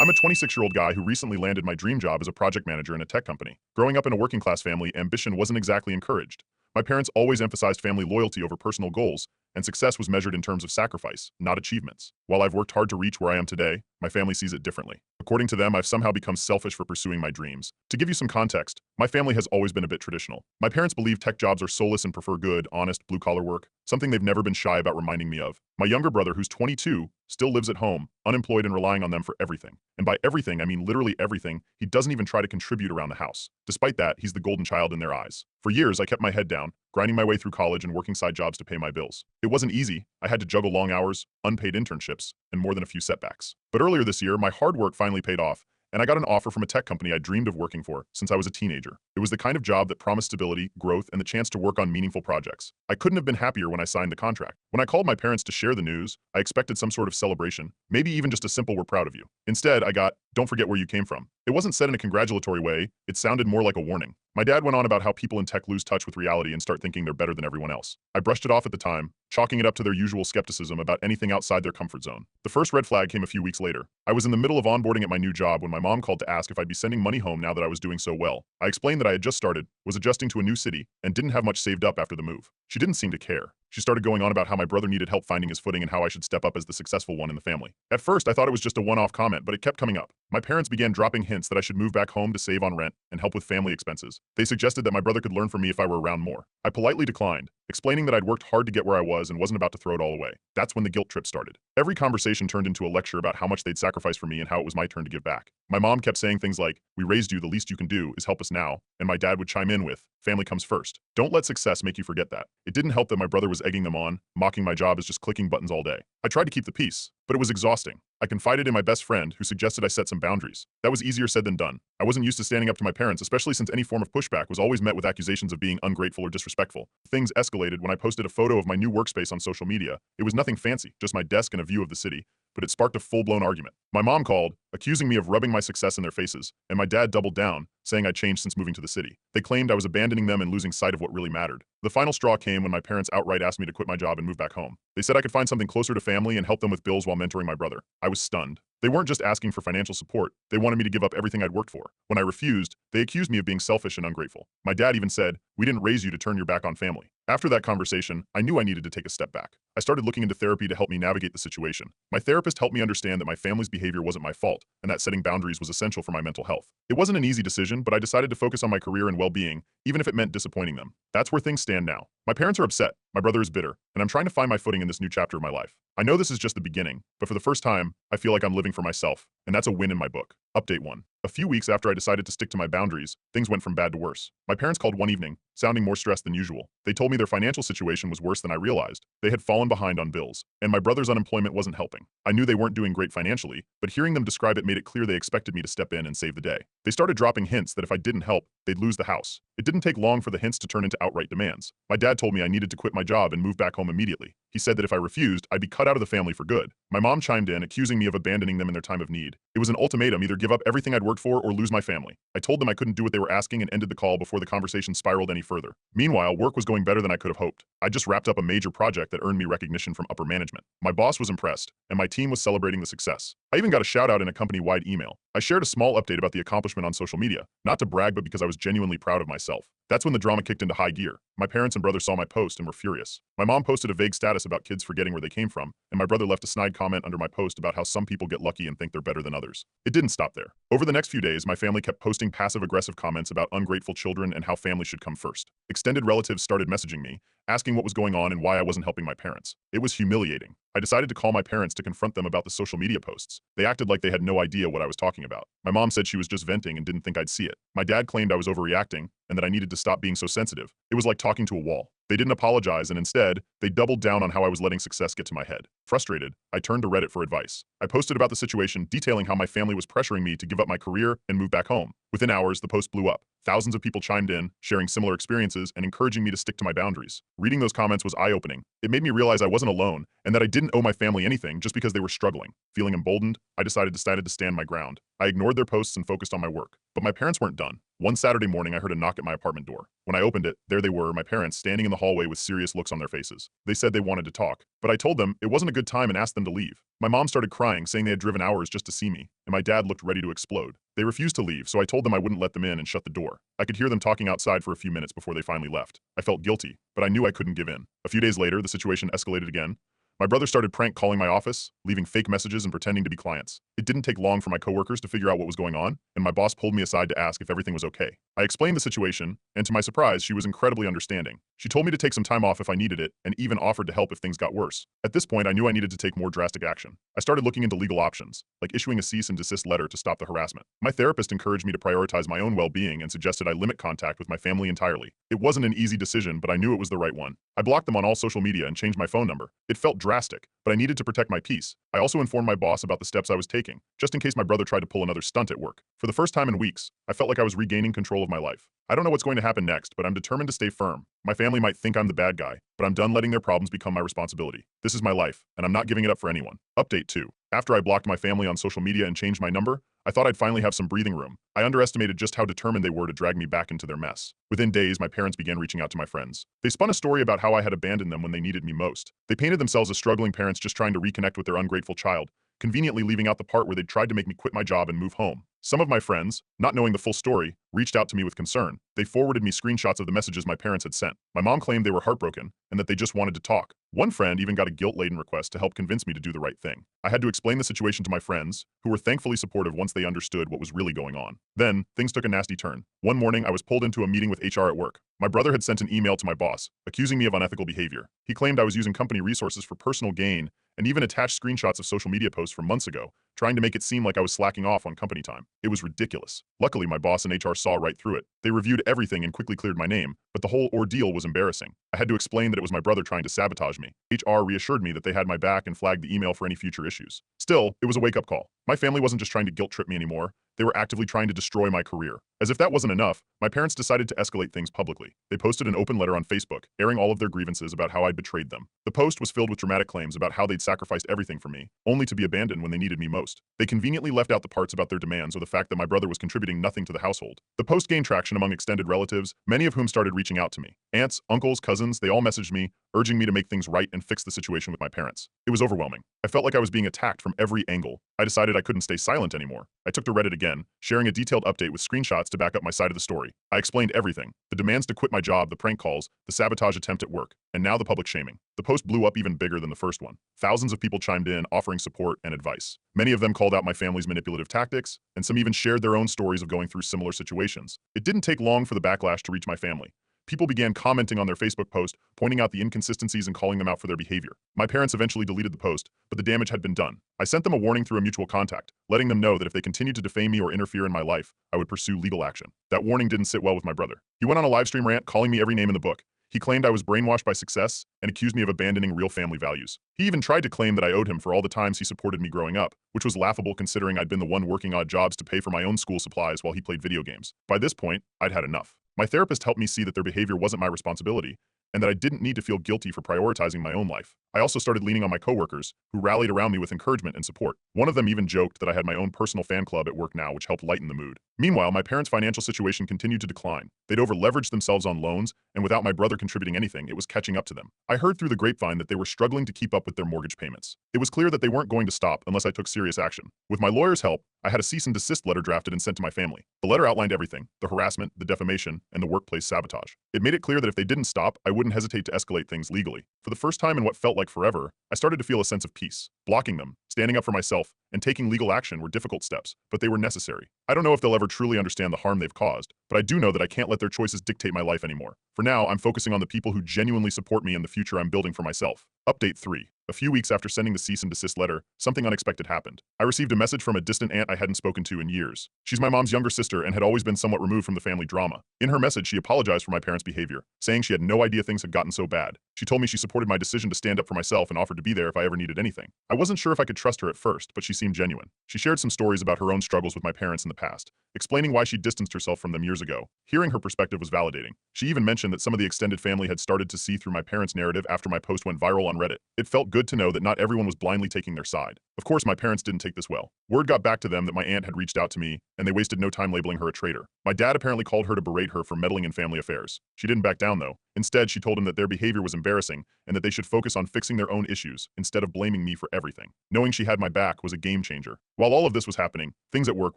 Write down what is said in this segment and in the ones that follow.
I'm a 26-year-old guy who recently landed my dream job as a project manager in a tech company. Growing up in a working-class family, ambition wasn't exactly encouraged. My parents always emphasized family loyalty over personal goals, and success was measured in terms of sacrifice, not achievements. While I've worked hard to reach where I am today, my family sees it differently. According to them, I've somehow become selfish for pursuing my dreams. To give you some context, my family has always been a bit traditional. My parents believe tech jobs are soulless and prefer good, honest, blue-collar work, something they've never been shy about reminding me of. My younger brother, who's 22, still lives at home, unemployed and relying on them for everything. And by everything, I mean literally everything. He doesn't even try to contribute around the house. Despite that, he's the golden child in their eyes. For years, I kept my head down, grinding my way through college and working side jobs to pay my bills. It wasn't easy. I had to juggle long hours, unpaid internships, and more than a few setbacks. But earlier this year, my hard work finally paid off, and I got an offer from a tech company I dreamed of working for since I was a teenager. It was the kind of job that promised stability, growth, and the chance to work on meaningful projects. I couldn't have been happier when I signed the contract. When I called my parents to share the news, I expected some sort of celebration, maybe even just a simple "we're proud of you." Instead, I got, "Don't forget where you came from." It wasn't said in a congratulatory way, it sounded more like a warning. My dad went on about how people in tech lose touch with reality and start thinking they're better than everyone else. I brushed it off at the time, chalking it up to their usual skepticism about anything outside their comfort zone. The first red flag came a few weeks later. I was in the middle of onboarding at my new job when my mom called to ask if I'd be sending money home now that I was doing so well. I explained that I had just started, was adjusting to a new city, and didn't have much saved up after the move. She didn't seem to care. She started going on about how my brother needed help finding his footing and how I should step up as the successful one in the family. At first, I thought it was just a one-off comment, but it kept coming up. My parents began dropping hints that I should move back home to save on rent and help with family expenses. They suggested that my brother could learn from me if I were around more. I politely declined, explaining that I'd worked hard to get where I was and wasn't about to throw it all away. That's when the guilt trip started. Every conversation turned into a lecture about how much they'd sacrificed for me and how it was my turn to give back. My mom kept saying things like, "We raised you, the least you can do is help us now," and my dad would chime in with, "Family comes first. Don't let success make you forget that." It didn't help that my brother was egging them on, mocking my job as just clicking buttons all day. I tried to keep the peace, but it was exhausting. I confided in my best friend, who suggested I set some boundaries. That was easier said than done. I wasn't used to standing up to my parents, especially since any form of pushback was always met with accusations of being ungrateful or disrespectful. Things escalated when I posted a photo of my new workspace on social media. It was nothing fancy, just my desk and a view of the city, but it sparked a full-blown argument. My mom called, accusing me of rubbing my success in their faces, and my dad doubled down, saying I'd changed since moving to the city. They claimed I was abandoning them and losing sight of what really mattered. The final straw came when my parents outright asked me to quit my job and move back home. They said I could find something closer to family and help them with bills while mentoring my brother. I was stunned. They weren't just asking for financial support, they wanted me to give up everything I'd worked for. When I refused, they accused me of being selfish and ungrateful. My dad even said, "We didn't raise you to turn your back on family." After that conversation, I knew I needed to take a step back. I started looking into therapy to help me navigate the situation. My therapist helped me understand that my family's behavior wasn't my fault, and that setting boundaries was essential for my mental health. It wasn't an easy decision, but I decided to focus on my career and well-being, even if it meant disappointing them. That's where things stand now. My parents are upset, my brother is bitter, and I'm trying to find my footing in this new chapter of my life. I know this is just the beginning, but for the first time, I feel like I'm living for myself, and that's a win in my book. Update 1. A few weeks after I decided to stick to my boundaries, things went from bad to worse. My parents called one evening, sounding more stressed than usual. They told me their financial situation was worse than I realized. They had fallen behind on bills, and my brother's unemployment wasn't helping. I knew they weren't doing great financially, but hearing them describe it made it clear they expected me to step in and save the day. They started dropping hints that if I didn't help, they'd lose the house. It didn't take long for the hints to turn into outright demands. My dad told me I needed to quit my job and move back home immediately. He said that if I refused, I'd be cut out of the family for good. My mom chimed in, accusing me of abandoning them in their time of need. It was an ultimatum: either give up everything I'd worked for or lose my family. I told them I couldn't do what they were asking and ended the call before the conversation spiraled any further. Meanwhile, work was going better than I could have hoped. I just wrapped up a major project that earned me recognition from upper management. My boss was impressed, and my team was celebrating the success. I even got a shout-out in a company-wide email. I shared a small update about the accomplishment on social media, not to brag but because I was genuinely proud of myself. That's when the drama kicked into high gear. My parents and brother saw my post and were furious. My mom posted a vague status about kids forgetting where they came from, and my brother left a snide comment under my post about how some people get lucky and think they're better than others. It didn't stop there. Over the next few days, my family kept posting passive-aggressive comments about ungrateful children and how family should come first. Extended relatives started messaging me, asking what was going on and why I wasn't helping my parents. It was humiliating. I decided to call my parents to confront them about the social media posts. They acted like they had no idea what I was talking about. My mom said she was just venting and didn't think I'd see it. My dad claimed I was overreacting and that I needed to stop being so sensitive. It was like talking to a wall. They didn't apologize, and instead, they doubled down on how I was letting success get to my head. Frustrated, I turned to Reddit for advice. I posted about the situation, detailing how my family was pressuring me to give up my career and move back home. Within hours, the post blew up. Thousands of people chimed in, sharing similar experiences and encouraging me to stick to my boundaries. Reading those comments was eye-opening. It made me realize I wasn't alone and that I didn't owe my family anything just because they were struggling. Feeling emboldened, I decided to stand my ground. I ignored their posts and focused on my work. But my parents weren't done. One Saturday morning, I heard a knock at my apartment door. When I opened it, there they were, my parents, standing in the hallway with serious looks on their faces. They said they wanted to talk, but I told them it wasn't a good time and asked them to leave. My mom started crying, saying they had driven hours just to see me, and my dad looked ready to explode. They refused to leave, so I told them I wouldn't let them in and shut the door. I could hear them talking outside for a few minutes before they finally left. I felt guilty, but I knew I couldn't give in. A few days later, the situation escalated again. My brother started prank calling my office, leaving fake messages and pretending to be clients. It didn't take long for my coworkers to figure out what was going on, and my boss pulled me aside to ask if everything was okay. I explained the situation, and to my surprise, she was incredibly understanding. She told me to take some time off if I needed it, and even offered to help if things got worse. At this point, I knew I needed to take more drastic action. I started looking into legal options, like issuing a cease and desist letter to stop the harassment. My therapist encouraged me to prioritize my own well-being and suggested I limit contact with my family entirely. It wasn't an easy decision, but I knew it was the right one. I blocked them on all social media and changed my phone number. It felt drastic, but I needed to protect my peace. I also informed my boss about the steps I was taking, just in case my brother tried to pull another stunt at work. For the first time in weeks, I felt like I was regaining control of my life. I don't know what's going to happen next, but I'm determined to stay firm. My family might think I'm the bad guy, but I'm done letting their problems become my responsibility. This is my life, and I'm not giving it up for anyone. Update 2. After I blocked my family on social media and changed my number, I thought I'd finally have some breathing room. I underestimated just how determined they were to drag me back into their mess. Within days, my parents began reaching out to my friends. They spun a story about how I had abandoned them when they needed me most. They painted themselves as struggling parents just trying to reconnect with their ungrateful child, conveniently leaving out the part where they'd tried to make me quit my job and move home. Some of my friends, not knowing the full story, reached out to me with concern. They forwarded me screenshots of the messages my parents had sent. My mom claimed they were heartbroken and that they just wanted to talk. One friend even got a guilt-laden request to help convince me to do the right thing. I had to explain the situation to my friends, who were thankfully supportive once they understood what was really going on. Then, things took a nasty turn. One morning, I was pulled into a meeting with HR at work. My brother had sent an email to my boss, accusing me of unethical behavior. He claimed I was using company resources for personal gain and even attached screenshots of social media posts from months ago, trying to make it seem like I was slacking off on company time. It was ridiculous. Luckily, my boss and HR saw right through it. They reviewed everything and quickly cleared my name, but the whole ordeal was embarrassing. I had to explain that it was my brother trying to sabotage me. HR reassured me that they had my back and flagged the email for any future issues. Still, it was a wake-up call. My family wasn't just trying to guilt-trip me anymore. They were actively trying to destroy my career. As if that wasn't enough, my parents decided to escalate things publicly. They posted an open letter on Facebook, airing all of their grievances about how I'd betrayed them. The post was filled with dramatic claims about how they'd sacrificed everything for me, only to be abandoned when they needed me most. They conveniently left out the parts about their demands or the fact that my brother was contributing nothing to the household. The post gained traction among extended relatives, many of whom started reaching out to me. Aunts, uncles, cousins, they all messaged me, urging me to make things right and fix the situation with my parents. It was overwhelming. I felt like I was being attacked from every angle. I decided I couldn't stay silent anymore. I took to Reddit again, sharing a detailed update with screenshots to back up my side of the story. I explained everything: the demands to quit my job, the prank calls, the sabotage attempt at work, and now the public shaming. The post blew up even bigger than the first one. Thousands of people chimed in, offering support and advice. Many of them called out my family's manipulative tactics, and some even shared their own stories of going through similar situations. It didn't take long for the backlash to reach my family. People began commenting on their Facebook post, pointing out the inconsistencies and calling them out for their behavior. My parents eventually deleted the post, but the damage had been done. I sent them a warning through a mutual contact, letting them know that if they continued to defame me or interfere in my life, I would pursue legal action. That warning didn't sit well with my brother. He went on a livestream rant, calling me every name in the book. He claimed I was brainwashed by success and accused me of abandoning real family values. He even tried to claim that I owed him for all the times he supported me growing up, which was laughable considering I'd been the one working odd jobs to pay for my own school supplies while he played video games. By this point, I'd had enough. My therapist helped me see that their behavior wasn't my responsibility, and that I didn't need to feel guilty for prioritizing my own life. I also started leaning on my coworkers, who rallied around me with encouragement and support. One of them even joked that I had my own personal fan club at work now, which helped lighten the mood. Meanwhile, my parents' financial situation continued to decline. They'd over-leveraged themselves on loans, and without my brother contributing anything, it was catching up to them. I heard through the grapevine that they were struggling to keep up with their mortgage payments. It was clear that they weren't going to stop unless I took serious action. With my lawyer's help, I had a cease and desist letter drafted and sent to my family. The letter outlined everything: the harassment, the defamation, and the workplace sabotage. It made it clear that if they didn't stop, I wouldn't hesitate to escalate things legally. For the first time in what felt like forever, I started to feel a sense of peace. Blocking them, standing up for myself, and taking legal action were difficult steps, but they were necessary. I don't know if they'll ever truly understand the harm they've caused, but I do know that I can't let their choices dictate my life anymore. For now, I'm focusing on the people who genuinely support me and the future I'm building for myself. Update 3. A few weeks after sending the cease and desist letter, something unexpected happened. I received a message from a distant aunt I hadn't spoken to in years. She's my mom's younger sister and had always been somewhat removed from the family drama. In her message, she apologized for my parents' behavior, saying she had no idea things had gotten so bad. She told me she supported my decision to stand up for myself and offered to be there if I ever needed anything. I wasn't sure if I could trust her at first, but she seemed genuine. She shared some stories about her own struggles with my parents in the past, explaining why she distanced herself from them years ago. Hearing her perspective was validating. She even mentioned that some of the extended family had started to see through my parents' narrative after my post went viral on Reddit. It felt good to know that not everyone was blindly taking their side. Of course, my parents didn't take this well. Word got back to them that my aunt had reached out to me, and they wasted no time labeling her a traitor. My dad apparently called her to berate her for meddling in family affairs. She didn't back down, though. Instead, she told him that their behavior was embarrassing and that they should focus on fixing their own issues instead of blaming me for everything. Knowing she had my back was a game changer. While all of this was happening, things at work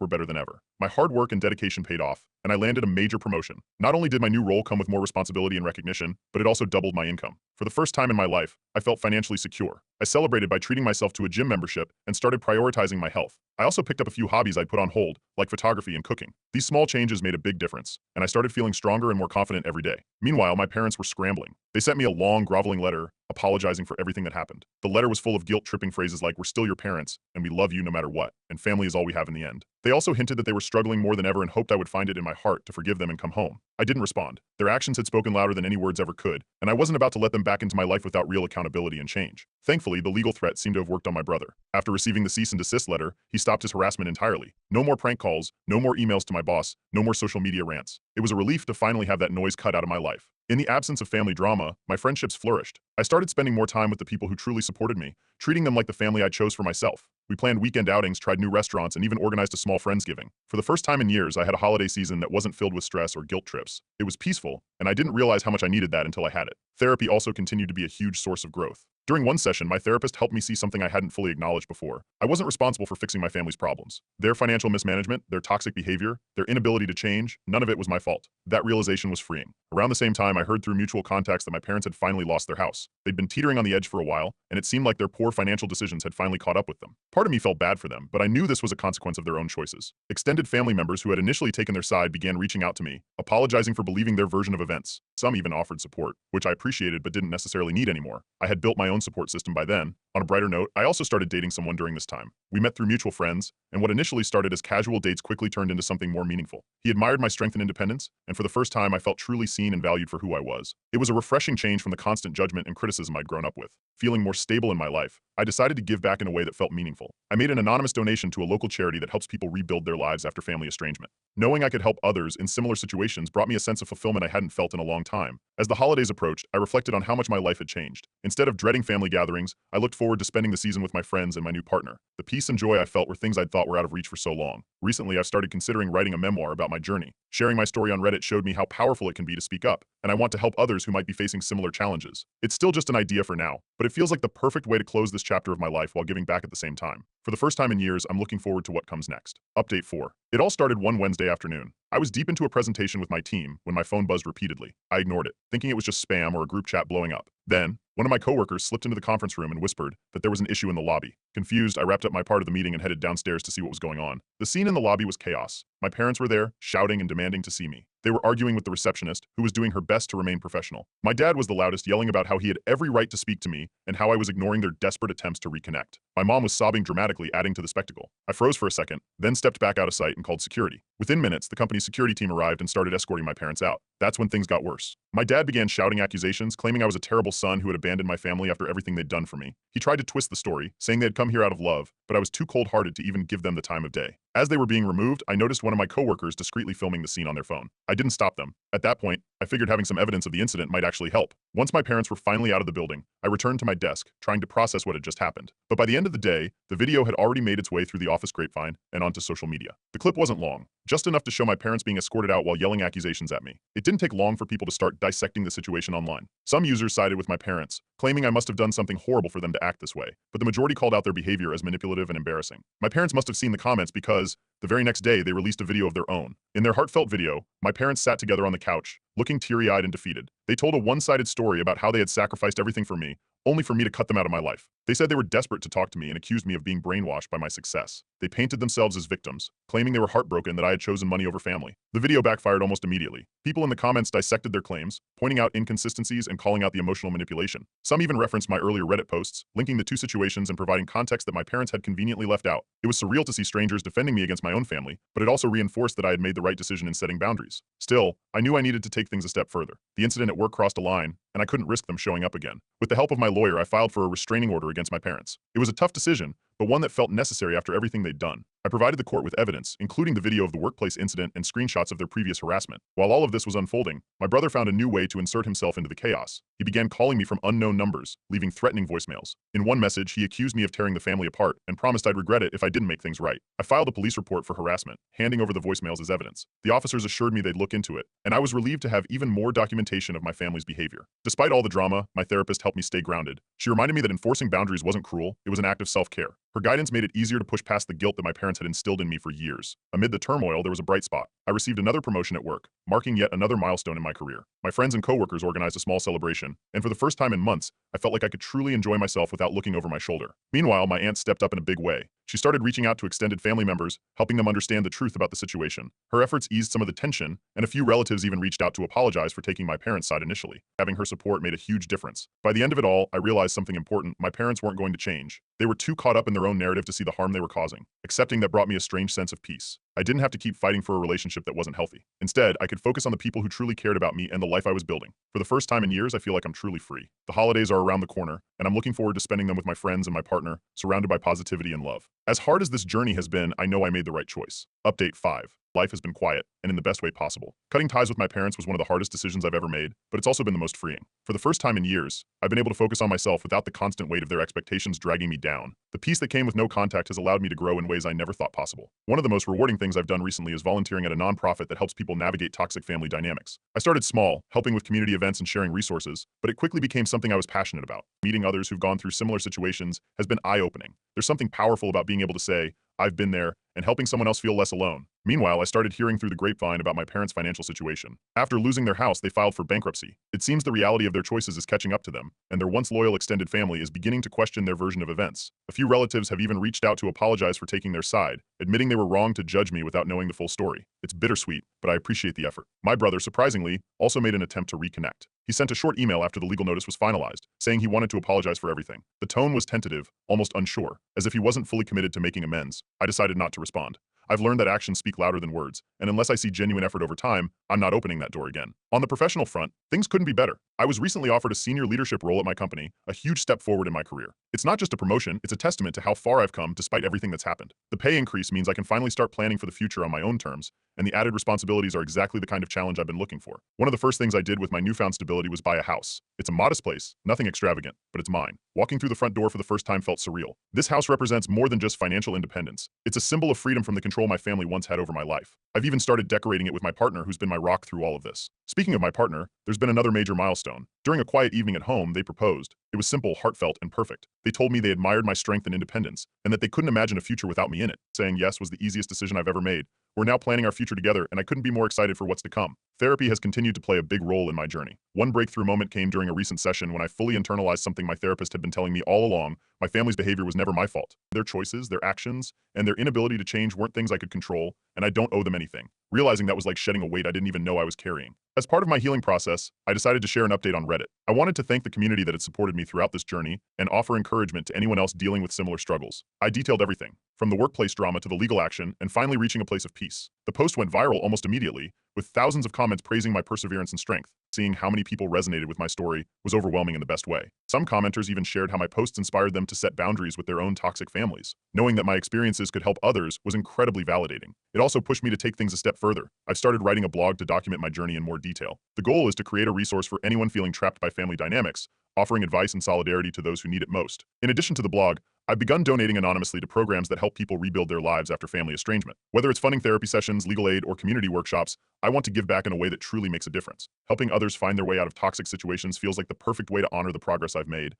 were better than ever. My hard work and dedication paid off, and I landed a major promotion. Not only did my new role come with more responsibility and recognition, but it also doubled my income. For the first time in my life, I felt financially secure. I celebrated by treating myself to a gym membership and started prioritizing my health. I also picked up a few hobbies I'd put on hold, like photography and cooking. These small changes made a big difference, and I started feeling stronger and more confident every day. Meanwhile, my parents were scrambling. They sent me a long, groveling letter, apologizing for everything that happened. The letter was full of guilt-tripping phrases like, "We're still your parents, and we love you no matter what, and family is all we have in the end." They also hinted that they were struggling more than ever and hoped I would find it in my heart to forgive them and come home. I didn't respond. Their actions had spoken louder than any words ever could, and I wasn't about to let them back into my life without real accountability and change. Thankfully, the legal threat seemed to have worked on my brother. After receiving the cease and desist letter, he stopped his harassment entirely. No more prank calls, no more emails to my boss, no more social media rants. It was a relief to finally have that noise cut out of my life. In the absence of family drama, my friendships flourished. I started spending more time with the people who truly supported me, treating them like the family I chose for myself. We planned weekend outings, tried new restaurants, and even organized a small Friendsgiving. For the first time in years, I had a holiday season that wasn't filled with stress or guilt trips. It was peaceful, and I didn't realize how much I needed that until I had it. Therapy also continued to be a huge source of growth. During one session, my therapist helped me see something I hadn't fully acknowledged before. I wasn't responsible for fixing my family's problems. Their financial mismanagement, their toxic behavior, their inability to change, none of it was my fault. That realization was freeing. Around the same time, I heard through mutual contacts that my parents had finally lost their house. They'd been teetering on the edge for a while, and it seemed like their poor financial decisions had finally caught up with them. Part of me felt bad for them, but I knew this was a consequence of their own choices. Extended family members who had initially taken their side began reaching out to me, apologizing for believing their version of events. Some even offered support, which I appreciated but didn't necessarily need anymore. I had built my own support system by then. On a brighter note, I also started dating someone during this time. We met through mutual friends, and what initially started as casual dates quickly turned into something more meaningful. He admired my strength and independence, and for the first time I felt truly seen and valued for who I was. It was a refreshing change from the constant judgment and criticism I'd grown up with. Feeling more stable in my life, I decided to give back in a way that felt meaningful. I made an anonymous donation to a local charity that helps people rebuild their lives after family estrangement. Knowing I could help others in similar situations brought me a sense of fulfillment I hadn't felt in a long time. As the holidays approached, I reflected on how much my life had changed. Instead of dreading family gatherings, I looked forward to spending the season with my friends and my new partner. The peace and joy I felt were things I'd thought were out of reach for so long. Recently, I've started considering writing a memoir about my journey. Sharing my story on Reddit showed me how powerful it can be to speak up, and I want to help others who might be facing similar challenges. It's still just an idea for now, but it feels like the perfect way to close this chapter of my life while giving back at the same time. For the first time in years, I'm looking forward to what comes next. Update 4. It all started one Wednesday afternoon. I was deep into a presentation with my team when my phone buzzed repeatedly. I ignored it, thinking it was just spam or a group chat blowing up. Then, one of my coworkers slipped into the conference room and whispered that there was an issue in the lobby. Confused, I wrapped up my part of the meeting and headed downstairs to see what was going on. The scene in the lobby was chaos. My parents were there, shouting and demanding to see me. They were arguing with the receptionist, who was doing her best to remain professional. My dad was the loudest, yelling about how he had every right to speak to me and how I was ignoring their desperate attempts to reconnect. My mom was sobbing dramatically, adding to the spectacle. I froze for a second, then stepped back out of sight and called security. Within minutes, the company's security team arrived and started escorting my parents out. That's when things got worse. My dad began shouting accusations, claiming I was a terrible son who had abandoned my family after everything they'd done for me. He tried to twist the story, saying they had come here out of love, but I was too cold-hearted to even give them the time of day. As they were being removed, I noticed one of my coworkers discreetly filming the scene on their phone. I didn't stop them. At that point, I figured having some evidence of the incident might actually help. Once my parents were finally out of the building, I returned to my desk, trying to process what had just happened. But by the end of the day, the video had already made its way through the office grapevine and onto social media. The clip wasn't long, just enough to show my parents being escorted out while yelling accusations at me. It didn't take long for people to start dissecting the situation online. Some users sided with my parents, claiming I must have done something horrible for them to act this way, but the majority called out their behavior as manipulative and embarrassing. My parents must have seen the comments because the very next day they released a video of their own. In their heartfelt video, my parents sat together on the couch, looking teary-eyed and defeated. They told a one-sided story about how they had sacrificed everything for me, only for me to cut them out of my life. They said they were desperate to talk to me and accused me of being brainwashed by my success. They painted themselves as victims, claiming they were heartbroken that I had chosen money over family. The video backfired almost immediately. People in the comments dissected their claims, pointing out inconsistencies and calling out the emotional manipulation. Some even referenced my earlier Reddit posts, linking the two situations and providing context that my parents had conveniently left out. It was surreal to see strangers defending me against my own family, but it also reinforced that I had made the right decision in setting boundaries. Still, I knew I needed to take things a step further. The incident at work crossed a line, and I couldn't risk them showing up again. With the help of my lawyer, I filed for a restraining order against my parents. It was a tough decision, but one that felt necessary after everything they'd done. I provided the court with evidence, including the video of the workplace incident and screenshots of their previous harassment. While all of this was unfolding, my brother found a new way to insert himself into the chaos. He began calling me from unknown numbers, leaving threatening voicemails. In one message, he accused me of tearing the family apart and promised I'd regret it if I didn't make things right. I filed a police report for harassment, handing over the voicemails as evidence. The officers assured me they'd look into it, and I was relieved to have even more documentation of my family's behavior. Despite all the drama, my therapist helped me stay grounded. She reminded me that enforcing boundaries wasn't cruel, it was an act of self-care. Her guidance made it easier to push past the guilt that my parents had instilled in me for years. Amid the turmoil, there was a bright spot. I received another promotion at work, marking yet another milestone in my career. My friends and coworkers organized a small celebration, and for the first time in months, I felt like I could truly enjoy myself without looking over my shoulder. Meanwhile, my aunt stepped up in a big way. She started reaching out to extended family members, helping them understand the truth about the situation. Her efforts eased some of the tension, and a few relatives even reached out to apologize for taking my parents' side initially. Having her support made a huge difference. By the end of it all, I realized something important: my parents weren't going to change. They were too caught up in their own narrative to see the harm they were causing. Accepting that brought me a strange sense of peace. I didn't have to keep fighting for a relationship that wasn't healthy. Instead, I could focus on the people who truly cared about me and the life I was building. For the first time in years, I feel like I'm truly free. The holidays are around the corner, and I'm looking forward to spending them with my friends and my partner, surrounded by positivity and love. As hard as this journey has been, I know I made the right choice. Update 5. Life has been quiet, and in the best way possible. Cutting ties with my parents was one of the hardest decisions I've ever made, but it's also been the most freeing. For the first time in years, I've been able to focus on myself without the constant weight of their expectations dragging me down. The peace that came with no contact has allowed me to grow in ways I never thought possible. One of the most rewarding things I've done recently is volunteering at a nonprofit that helps people navigate toxic family dynamics. I started small, helping with community events and sharing resources, but it quickly became something I was passionate about. Meeting others who've gone through similar situations has been eye-opening. There's something powerful about being able to say, I've been there, and helping someone else feel less alone. Meanwhile, I started hearing through the grapevine about my parents' financial situation. After losing their house, they filed for bankruptcy. It seems the reality of their choices is catching up to them, and their once loyal extended family is beginning to question their version of events. A few relatives have even reached out to apologize for taking their side, admitting they were wrong to judge me without knowing the full story. It's bittersweet, but I appreciate the effort. My brother, surprisingly, also made an attempt to reconnect. He sent a short email after the legal notice was finalized, saying he wanted to apologize for everything. The tone was tentative, almost unsure, as if he wasn't fully committed to making amends. I decided not to respond. I've learned that actions speak louder than words, and unless I see genuine effort over time, I'm not opening that door again. On the professional front, things couldn't be better. I was recently offered a senior leadership role at my company, a huge step forward in my career. It's not just a promotion, it's a testament to how far I've come despite everything that's happened. The pay increase means I can finally start planning for the future on my own terms, and the added responsibilities are exactly the kind of challenge I've been looking for. One of the first things I did with my newfound stability was buy a house. It's a modest place, nothing extravagant, but it's mine. Walking through the front door for the first time felt surreal. This house represents more than just financial independence. It's a symbol of freedom from the control my family once had over my life. I've even started decorating it with my partner, who's been my rock through all of this. Speaking of my partner, there's been another major milestone. During a quiet evening at home, they proposed. It was simple, heartfelt, and perfect. They told me they admired my strength and independence, and that they couldn't imagine a future without me in it. Saying yes was the easiest decision I've ever made. We're now planning our future together, and I couldn't be more excited for what's to come. Therapy has continued to play a big role in my journey. One breakthrough moment came during a recent session when I fully internalized something my therapist had been telling me all along: my family's behavior was never my fault. Their choices, their actions, and their inability to change weren't things I could control, and I don't owe them anything. Realizing that was like shedding a weight I didn't even know I was carrying. As part of my healing process, I decided to share an update on Reddit. I wanted to thank the community that had supported me throughout this journey and offer encouragement to anyone else dealing with similar struggles. I detailed everything, from the workplace drama to the legal action, and finally reaching a place of peace. The post went viral almost immediately, with thousands of comments praising my perseverance and strength. Seeing how many people resonated with my story was overwhelming in the best way. Some commenters even shared how my posts inspired them to set boundaries with their own toxic families. Knowing that my experiences could help others was incredibly validating. It also pushed me to take things a step further. I've started writing a blog to document my journey in more detail. The goal is to create a resource for anyone feeling trapped by family dynamics, offering advice and solidarity to those who need it most. In addition to the blog, I've begun donating anonymously to programs that help people rebuild their lives after family estrangement. Whether it's funding therapy sessions, legal aid, or community workshops, I want to give back in a way that truly makes a difference. Helping others find their way out of toxic situations feels like the perfect way to honor the progress I've made.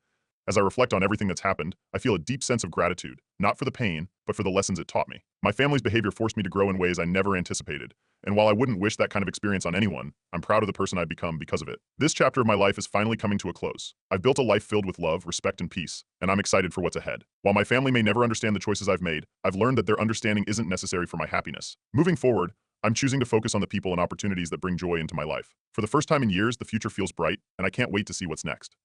As I reflect on everything that's happened, I feel a deep sense of gratitude, not for the pain, but for the lessons it taught me. My family's behavior forced me to grow in ways I never anticipated, and while I wouldn't wish that kind of experience on anyone, I'm proud of the person I've become because of it. This chapter of my life is finally coming to a close. I've built a life filled with love, respect, and peace, and I'm excited for what's ahead. While my family may never understand the choices I've made, I've learned that their understanding isn't necessary for my happiness. Moving forward, I'm choosing to focus on the people and opportunities that bring joy into my life. For the first time in years, the future feels bright, and I can't wait to see what's next.